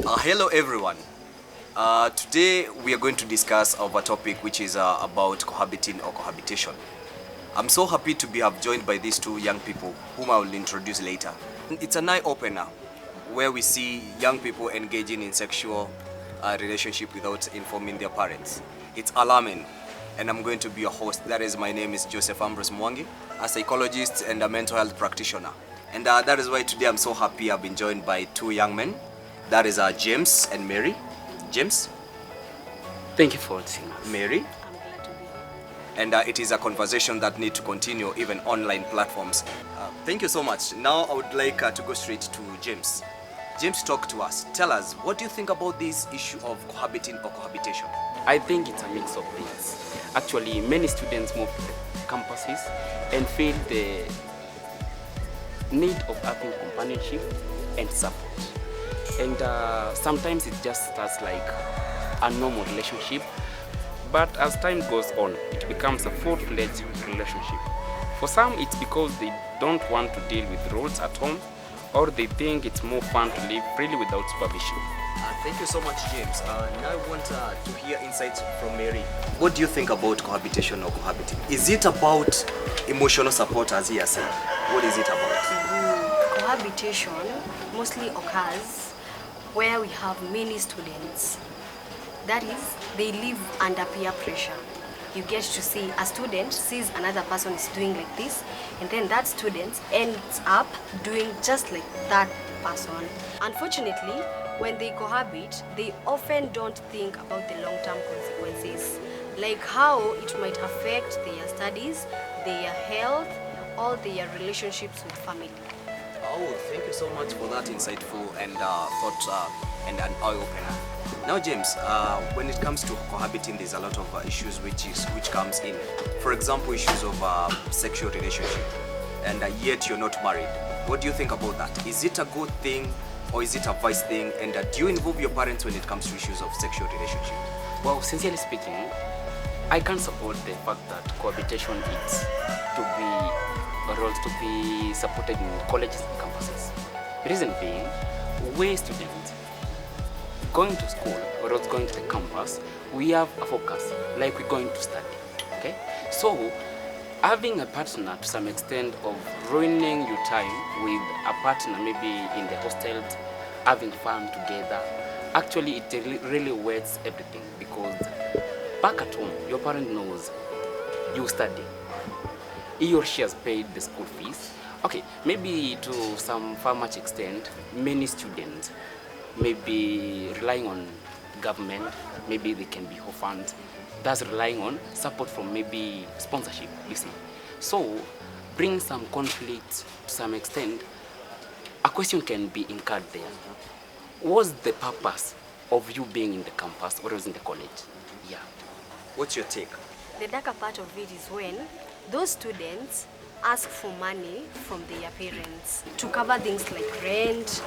Hello everyone. Today we are going to discuss our topic which is about cohabiting or cohabitation. I'm so happy to have joined by these two young people whom I will introduce later. It's an eye-opener where we see young people engaging in sexual relationship without informing their parents. It's alarming, and I'm going to be your host. That is, my name is Joseph Ambrose Mwangi, a psychologist and a mental health practitioner. And that is why today I'm so happy I've been joined by two young men. That is James and Mary. James? Thank you for seeing us. Mary? I'm glad to be here. And it is a conversation that needs to continue even online platforms. Thank you so much. Now I would like to go straight to James. James, talk to us. Tell us, what do you think about this issue of cohabiting or cohabitation? I think it's a mix of things. Actually, many students move to the campuses and feel the need of having companionship and support. And sometimes it just starts like a normal relationship, but as time goes on, it becomes a full-fledged relationship. For some, it's because they don't want to deal with roles at home, or they think it's more fun to live freely without supervision. Thank you so much, James. Now I want to hear insights from Mary. What do you think about cohabitation or cohabiting? Is it about emotional support, as he has said? What is it about? Cohabitation mostly occurs where we have many students. That is, they live under peer pressure. You get to see a student sees another person is doing like this, and then that student ends up doing just like that person. Unfortunately, when they cohabit, they often don't think about the long-term consequences, like how it might affect their studies, their health, or their relationships with family. Oh, thank you so much for that insightful and thought and an eye-opener. Now, James, when it comes to cohabiting, there's a lot of issues which comes in. For example, issues of sexual relationship, and yet you're not married. What do you think about that? Is it a good thing or is it a vice thing? And do you involve your parents when it comes to issues of sexual relationship? Well, sincerely speaking, I can support the fact that cohabitation is to be supported in colleges and campuses. Reason being, we students going to school or else going to the campus, we have a focus, like we're going to study. Okay? So having a partner to some extent of ruining your time with a partner maybe in the hostels, having fun together, actually it really weighs everything, because back at home, your parent knows you study. He or she has paid the school fees. Okay, maybe to some far much extent, many students may be relying on government, maybe they can be orphans, that's relying on support from maybe sponsorship, you see. So, bring some conflict to some extent, a question can be incurred there. What's the purpose of you being in the campus or else in the college? Yeah. What's your take? The darker part of it is when those students ask for money from their parents to cover things like rent,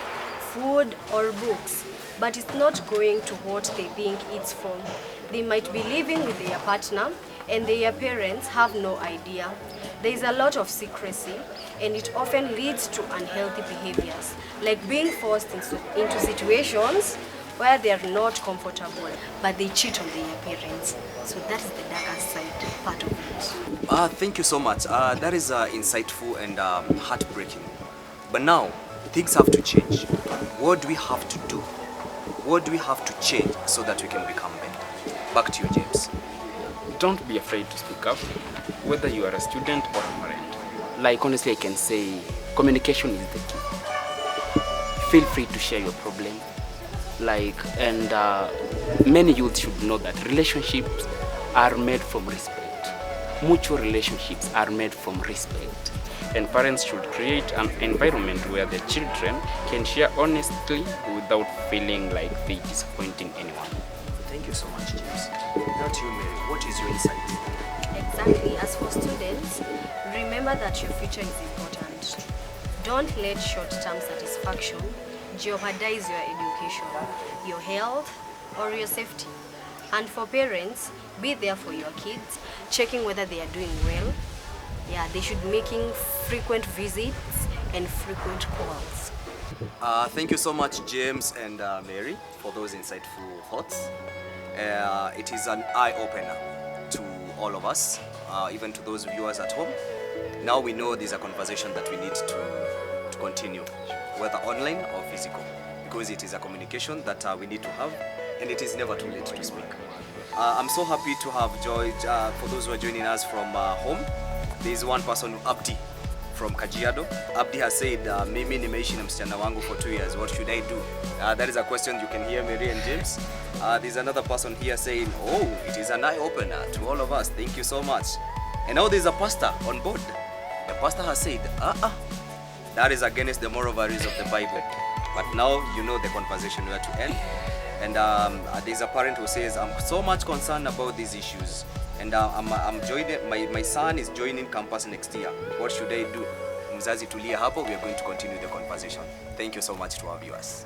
food, or books, but it's not going to what they think it's for. They might be living with their partner and their parents have no idea. There is a lot of secrecy, and it often leads to unhealthy behaviors, like being forced into situations where they are not comfortable, but they cheat on their parents. So that is the darker side part of it. Thank you so much. That is insightful and heartbreaking. But now, things have to change. What do we have to do? What do we have to change so that we can become better? Back to you, James. Don't be afraid to speak up, whether you are a student or a parent. Like, honestly, I can say communication is the key. Feel free to share your problem. Many youth should know that relationships are made from respect. Mutual relationships are made from respect. And parents should create an environment where their children can share honestly without feeling like they're disappointing anyone. Thank you so much, James. Now to you, Mary. What is your insight? Exactly. As for students, remember that your future is important. Don't let short-term satisfaction jeopardize your education, your health, or your safety. And for parents, be there for your kids, checking whether they are doing well. Yeah, they should be making frequent visits and frequent calls. Thank you so much, James and Mary, for those insightful thoughts. It is an eye-opener to all of us, even to those viewers at home. Now we know there's a conversation that we need to continue, whether online or physical, because it is a communication that we need to have, and it is never too late to speak. I'm so happy to have joined, for those who are joining us from home, there is one person, Abdi, from Kajiado. Abdi has said, mimi nimeishi na msichana wangu for 2 years, what should I do? That is a question you can hear Mary and James. There's another person here saying, oh, it is an eye-opener to all of us, thank you so much. And now there's a pastor on board. The pastor has said, that is against the moral values of the Bible. But now you know the conversation where to end. And there's a parent who says, I'm so much concerned about these issues. And I'm joining, my son is joining campus next year. What should I do? Mzazi tulia hapo, we are going to continue the conversation. Thank you so much to our viewers.